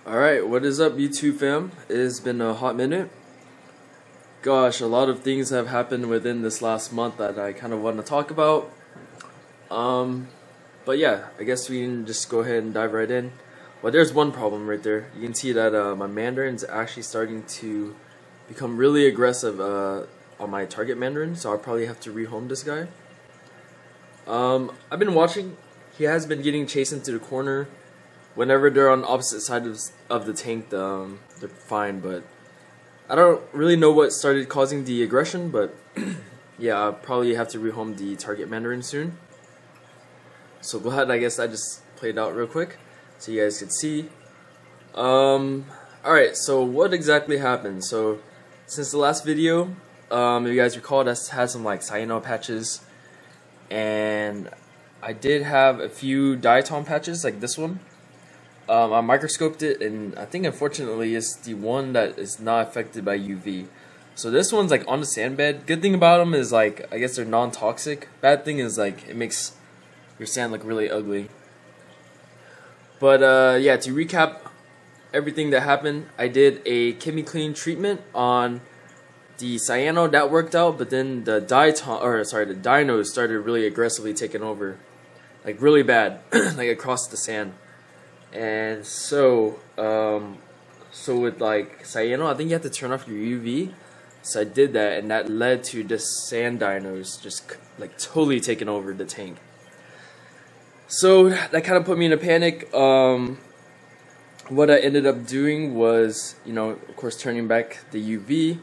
Alright, what is up YouTube fam? It's been a hot minute. Gosh, a lot of things have happened within this last month that I kind of want to talk about. But yeah, I guess we can just go ahead and dive right in. Well, there's one problem right there. You can see that my Mandarin's actually starting to become really aggressive on my target Mandarin, so I'll probably have to rehome this guy. I've been watching. He has been getting chased into the corner. Whenever they're on opposite sides of the tank, they're fine, but I don't really know what started causing the aggression, but yeah, I'll probably have to rehome the target Mandarin soon. So glad I guess I just played out real quick so you guys could see. Alright, so what exactly happened? So since the last video, if you guys recall, I had some like cyano patches, and I did have a few diatom patches like this one. I microscoped it, and I think unfortunately it's the one that is not affected by UV. So this one's like on the sand bed. Good thing about them is like I guess they're non-toxic. Bad thing is like it makes your sand look really ugly. But yeah, to recap everything that happened, I did a chemi clean treatment on the cyano. That worked out, but then the dinos started really aggressively taking over, like really bad, like across the sand. And so with like cyano, I think you have to turn off your UV. So I did that, and that led to the sand dinos just like totally taking over the tank. So that kind of put me in a panic. What I ended up doing was, of course, turning back the UV.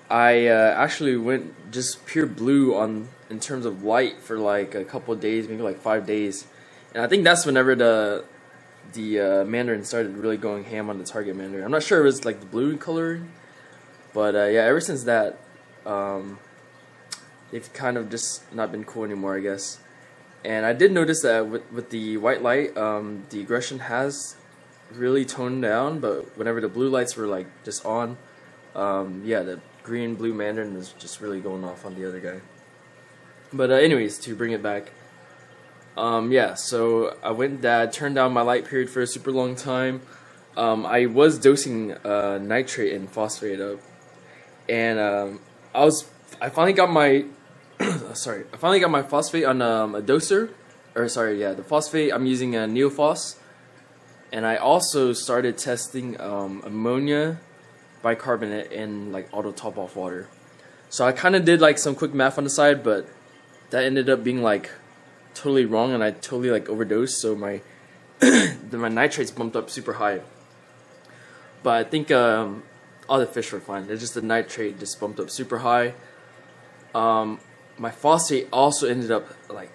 I actually went just pure blue in terms of light for like a couple of days, maybe like 5 days. And I think that's whenever the Mandarin started really going ham on the target Mandarin. I'm not sure if it was like the blue color, but yeah, ever since that, they've kind of just not been cool anymore, I guess. And I did notice that with the white light, the aggression has really toned down, but whenever the blue lights were like just on, yeah, the green-blue Mandarin is just really going off on the other guy. But anyways, to bring it back, yeah, so I turned down my light period for a super long time. I was dosing nitrate and phosphate up, and I finally got my I finally got my phosphate on a doser, the phosphate I'm using a dieoff, and I also started testing ammonia bicarbonate in like auto top off water. So I kind of did like some quick math on the side, but that ended up being like totally wrong, and I totally like overdosed, so my my nitrates bumped up super high. But I think all the fish were fine. It's just the nitrate just bumped up super high. My phosphate also ended up like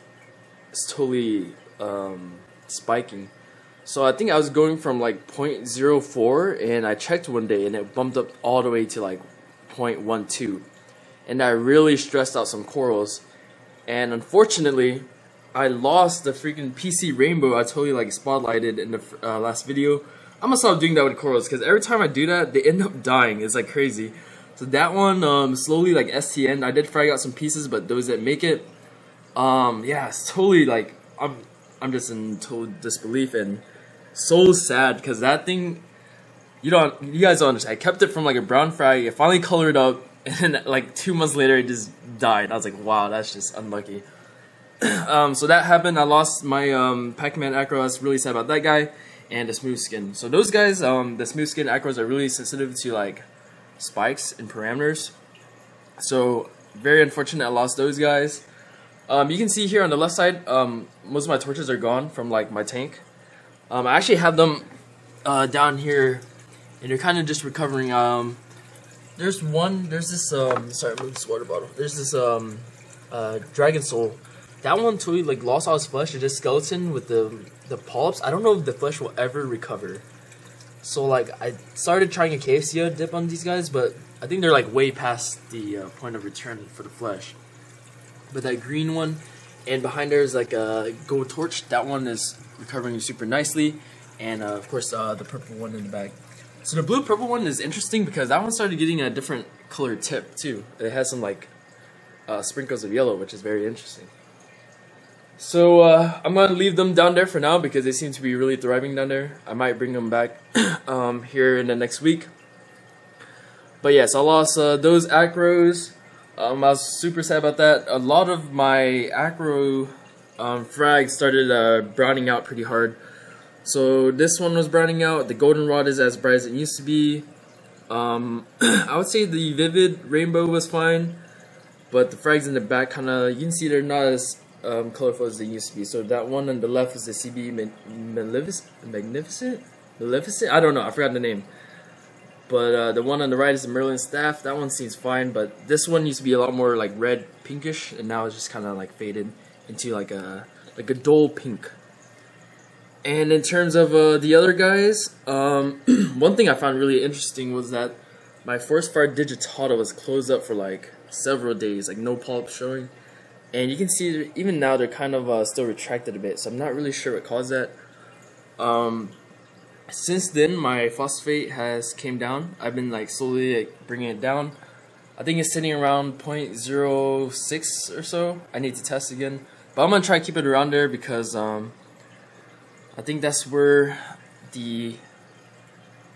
totally spiking. So I think I was going from like 0.04, and I checked one day and it bumped up all the way to like 0.12, and I really stressed out some corals. And unfortunately, I lost the freaking PC rainbow I totally like spotlighted in the last video. I'm gonna stop doing that with corals, because every time I do that, they end up dying. It's like crazy. So that one slowly like STN. I did frag out some pieces, but those that make it, yeah, it's totally like I'm just in total disbelief and so sad, because that thing, you guys don't understand. I kept it from like a brown frag. It finally colored up, and then like 2 months later, it just died. I was like, wow, that's just unlucky. So that happened. I lost my Pac-Man acro. I was really sad about that guy, and the smooth skin. So those guys, the smooth skin acros are really sensitive to like spikes and parameters. So very unfortunate I lost those guys. You can see here on the left side, most of my torches are gone from like my tank. I actually have them down here, and they're kind of just recovering. There's this sorry, move this water bottle. There's this dragon soul. That one totally like lost all its flesh. It's just skeleton with the polyps. I don't know if the flesh will ever recover. So like I started trying a KFC dip on these guys, but I think they're like way past the point of return for the flesh. But that green one, and behind there is like a gold torch. That one is recovering super nicely, and of course the purple one in the back. So the blue purple one is interesting because that one started getting a different color tip too. It has some like sprinkles of yellow, which is very interesting. So I'm gonna leave them down there for now because they seem to be really thriving down there. I might bring them back here in the next week. But yes, I lost those acros. I was super sad about that. A lot of my acro frags started browning out pretty hard. So this one was browning out. The goldenrod is as bright as it used to be. I would say the vivid rainbow was fine, but the frags in the back kind of, you can see they're not as colorful as they used to be. So that one on the left is the CB Magnificent? I don't know, I forgot the name. But the one on the right is the Merlin Staff. That one seems fine, but this one used to be a lot more like red pinkish, and now it's just kind of like faded into like a dull pink. And in terms of the other guys, one thing I found really interesting was that my Forest Fire digitata was closed up for like several days, like no polyps showing. And you can see even now they're kind of still retracted a bit, so I'm not really sure what caused that. Since then, my phosphate has came down. I've been like slowly like bringing it down. I think it's sitting around 0.06 or so. I need to test again, but I'm gonna try to keep it around there because I think that's where the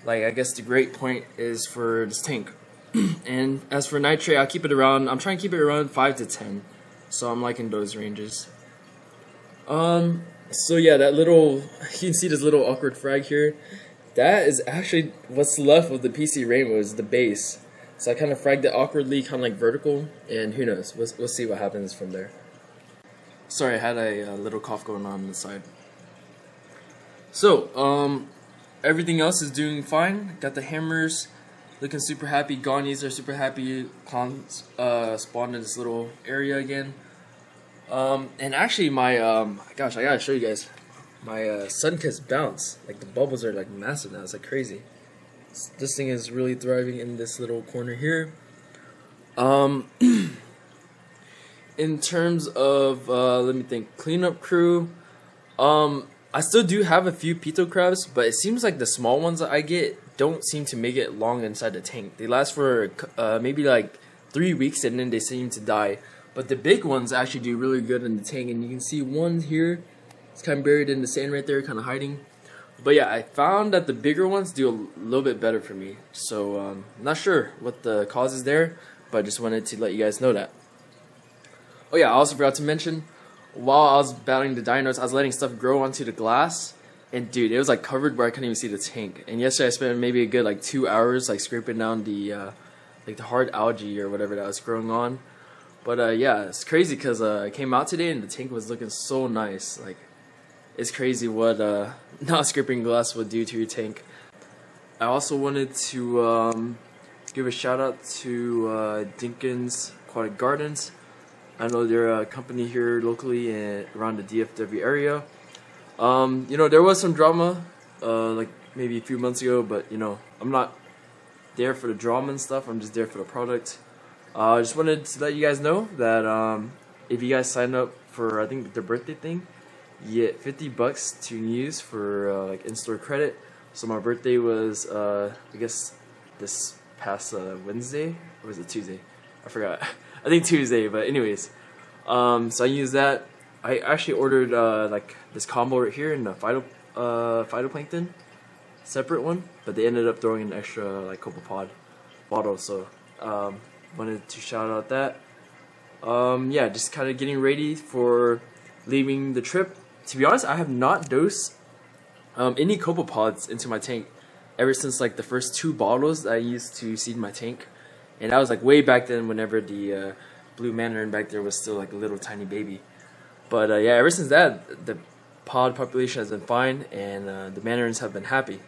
I guess the great point is for this tank. And as for nitrate, I'll keep it around. I'm trying to keep it around 5 to 10. So I'm liking those ranges. So yeah, that little, you can see this little awkward frag here. That is actually what's left of the PC Rainbow, is the base. So I kind of fragged it awkwardly, kind of like vertical, and who knows, we'll see what happens from there. Sorry, I had a little cough going on the side. So, everything else is doing fine. Got the hammers looking super happy. Gonies are super happy. Clowns spawned in this little area again. And actually my, gosh, I gotta show you guys. My Sunkissed bounce. Like the bubbles are like massive now. It's like crazy. This thing is really thriving in this little corner here. In terms of, let me think, cleanup crew. I still do have a few Phyto crabs, but it seems like the small ones that I get don't seem to make it long inside the tank. They last for maybe like 3 weeks and then they seem to die. But the big ones actually do really good in the tank, and you can see one here. It's kind of buried in the sand right there, kind of hiding. But yeah, I found that the bigger ones do a little bit better for me. So I'm not sure what the cause is there, but I just wanted to let you guys know that. Oh yeah, I also forgot to mention, while I was battling the dinos, I was letting stuff grow onto the glass, and dude, it was like covered where I couldn't even see the tank. And yesterday I spent maybe a good like 2 hours like scraping down the like the hard algae or whatever that was growing on. But yeah, it's crazy because I came out today and the tank was looking so nice. Like, it's crazy what not scraping glass would do to your tank. I also wanted to give a shout out to Dinkins Aquatic Gardens. I know they're a company here locally and around the DFW area. You know, there was some drama like maybe a few months ago, but you know, I'm not there for the drama and stuff. I'm just there for the product. I just wanted to let you guys know that if you guys sign up for, I think, the birthday thing, you get $50 to use for like in-store credit. So my birthday was I guess this past Wednesday, or was it Tuesday? I forgot. I think Tuesday, but anyways, so I used that. I actually ordered like this combo right here in the phytoplankton, separate one, but they ended up throwing an extra like Copepod bottle. So wanted to shout out that. Yeah, just kind of getting ready for leaving the trip. To be honest, I have not dosed any Copepods into my tank ever since like the first 2 bottles that I used to seed my tank, and that was like way back then, whenever the blue Mandarin back there was still like a little tiny baby. But yeah, ever since that, the pod population has been fine, and the Mandarins have been happy.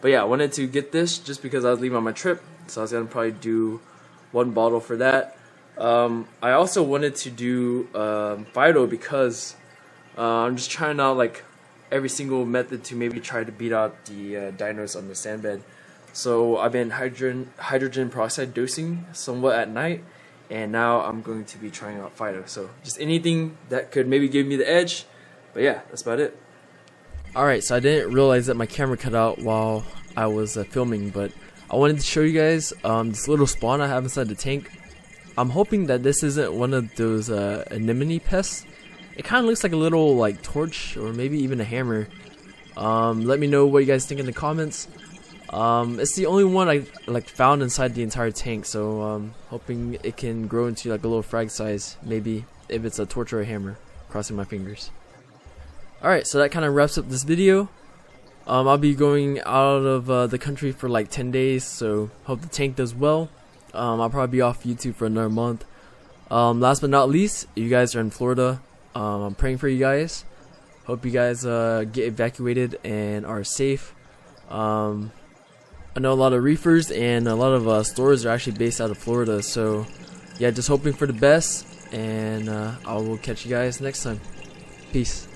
But yeah, I wanted to get this just because I was leaving on my trip, so I was gonna probably do 1 bottle for that. I also wanted to do Phyto because I'm just trying out like every single method to maybe try to beat out the dinos on the sand bed. So I've been hydrogen peroxide dosing somewhat at night, and now I'm going to be trying out Phyto. So just anything that could maybe give me the edge. But yeah, that's about it. Alright, so I didn't realize that my camera cut out while I was filming, but I wanted to show you guys this little spawn I have inside the tank. I'm hoping that this isn't one of those anemone pests. It kind of looks like a little like torch or maybe even a hammer. Let me know what you guys think in the comments. It's the only one I like found inside the entire tank, so hoping it can grow into like a little frag size, maybe if it's a torch or a hammer. Crossing my fingers. Alright, so that kind of wraps up this video. I'll be going out of the country for like 10 days, so hope the tank does well. I'll probably be off YouTube for another month. Last but not least, if you guys are in Florida, I'm praying for you guys. Hope you guys get evacuated and are safe. I know a lot of reefers and a lot of stores are actually based out of Florida, so yeah, just hoping for the best, and I will catch you guys next time. Peace.